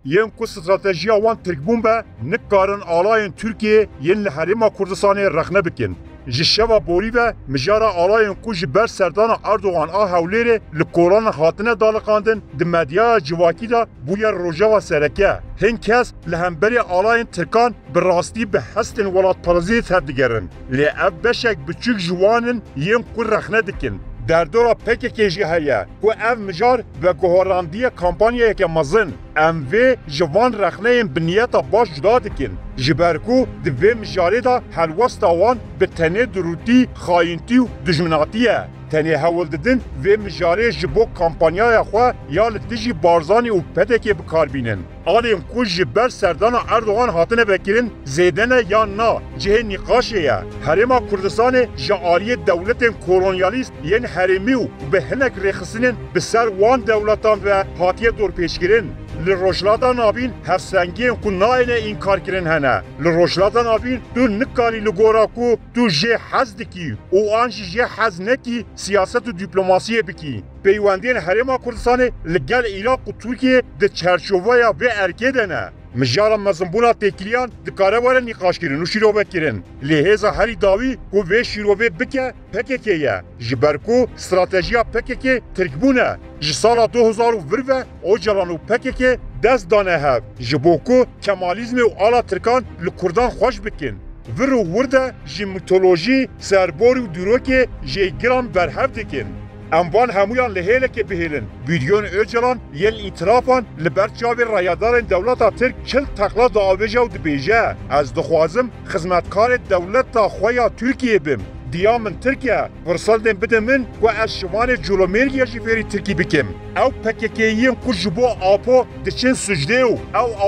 ین کو استراتژیا وان ترکبون به نکارن آلاین ترکیه ین لحریما کردستان رخنه بکن. جشوا بوری و مجارا آلاین کو جبر سردان اردوغان هولیر لکوران خاتنه دالقاندن دمدیا جواکی دا بویا روژا سرکه. هن کس لهمبری آلاین ترکان براستی به هستن ولات پرزی تبدیگرن. لی اف بشک بچوک جوانن ین کو رخنه دکن. در دورا PKK هیا کو اف مجار و گوهراندی کمپانیا که مزن ام و جوان رخنه بنیتا باش جدا دکن جبرکو دوی مجاری دا حلوستا وان به تنه دروتی خاینتی و دجمناتیه تنه حول ددن و مجاری جبو کمپانیا خواه یا لدجی بارزانی و PKK بکار بینن آلیم کو جبر سردان اردوغان هاتنه بکرین زیدنه یا نا جه نقاشه یا حرما کردستان جعالی دولت کولونیالیست ین حرمی و به هنک رخصنین به سر وان دولتان و هاتیه دور پیشگیرین لروشلادا نابین هفسنگین کو ناینه انکار کرن هنه لروشلادا نابین تو نکاری لگورا کو تو جه حزد کی او آنج جه حزد نکی سیاست و دیپلماسیه بکی پیوندین حرما کردستان لگل عراق و ترکیه ده چرچووایا و ارکه دنه مجارا مزنبونا تکلیان دکاره واره نقاش کرن و شیروه کرن لحظه هری داوی کو و شیروه بکه PKK یا جبرکو استراتژیا PKK ترکبونه جسالا 2020 او جلانو PKK دست دانه هف جبوکو کمالیزم و آلا ترکان لکردان خوش بکن ورو ورده جی میتولوژی سرباری و دروکه جی گرام برهف دکن اموان همویان لحیله که بهیلن ویدیون ارجلان یل ایترافان لبرچاوی رایدار دولتا ترک چل تقلا دعویجه و دبیجه از دخوازم خدمتکار دولتا خویا ترکیه بیم دیامن ترکیه فرصل دیم بده من و از شوان جولومرگی جیفری ترکی بکم او PKK'ین کو جبو آپو دچن سجده او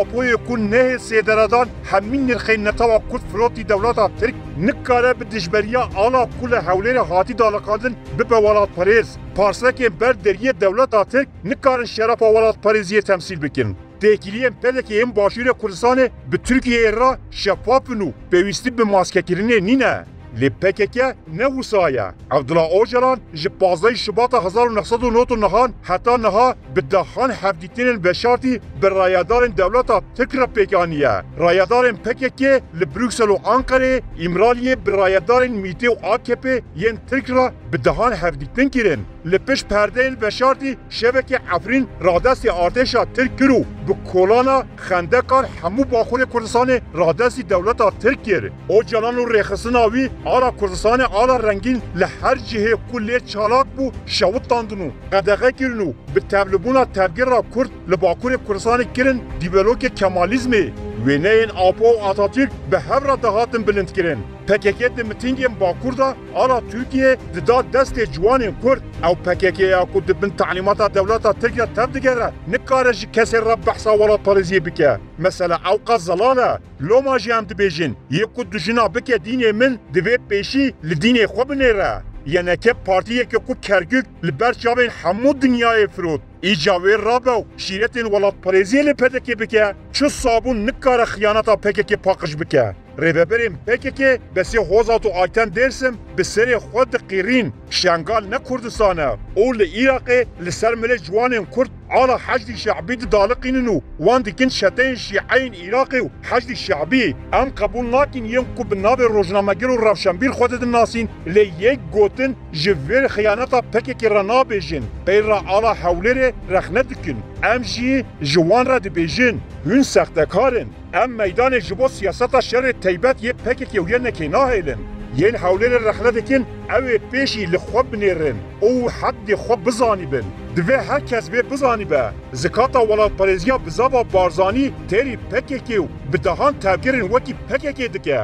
آپوی کو نه سیدردان همین نرخین نتاوا کود فلوتی دولتا ترک نکاره به دجبریا آلا کل حولیر هاتی دالقاندن به ولات پاریز پارسلک بر دریه دولتا ترک نکارن شرف ولات پاریزیه تمثیل بکن تکیلیم PKK'ین باشور کردستان به ترکیه را شفافنو پیوستی به ماسکه کرنه نینه لی PKK نه وسایه عبدالله اوجلان جه 15 شباط 1999 حتی نها به دهان هفدیتین بشارتی به رایدار دولتا تکر پیکانیه رایدار PKK لی بروکسل و آنکاره امرالیه به رایدار میته و AKP ین تکر به دهان هفدیتین کرن لی پش پرده بشارتی شبکه افرین رادستی ارتشا ترک کرو به کولانا خندکار همو باخور کردستان رادستی دولتا ترک کرد اوجلان و رخصناوی آلا کردستان آلا رنگین لهر جهه کل چالاک بو شوت تاندنو قدقه کرنو به تبلبونا تبگیر را کرد لباکور کردستان کرن دیولوک کمالیزمی و نین آپو و آتاتürk به هر را دهاتن بلند کرن PKK de mitingên Bakur da ala Türkiye da destê ciwanên Kurd ew PKK ya ku dibin talimata dewleta Tirkiye tev digere nikare ji kesê re behsa welatparêziyê bike. Mesela ew qas zelal e loma jî em dibêjin yê ku dijina bike dînê min divê pêşî li dînê xwe binêre. Yeneke partiyeke ku Kerkük li ber çavên hemû dinyayê firot. İca wê rabe şîretên welatparêziyê li PKK bike çi sabûn nikare xıyaneta PKK paqij bike. Rêveberên PKK besê Hozat û Ayten Dersim bi serê xwe diqîrîn şengal ne Kurdistan e û li Iraqê li ser milê ciwanên Kurd ala heşdî şeعبî didaliqînin û wan dikin şeteyên şîeyên Iraqê û heşdî şeعبî em qebûl nakin yên ku bi navê rojnamegir û rewşenbîr xwe didin nasîn lê yek gotin ji vê xıyaneta PKK re nabêjin peyr re ala hewlêrê rexne dikin em jî ji wan re dibêjin hûn sextekarin em meydanê ji bo siyaseta şerê teybet yê PKK û yenekê nahêlin yên hewlêrê rexne dikin ew ê pêşî li xwe binêrin û heddê xwe bizanîbin divê her kes vê bizanîbe zikata welatparêziya bi zava barzanî têrî PKK û bi dehan tevgerên wekî PKK dike.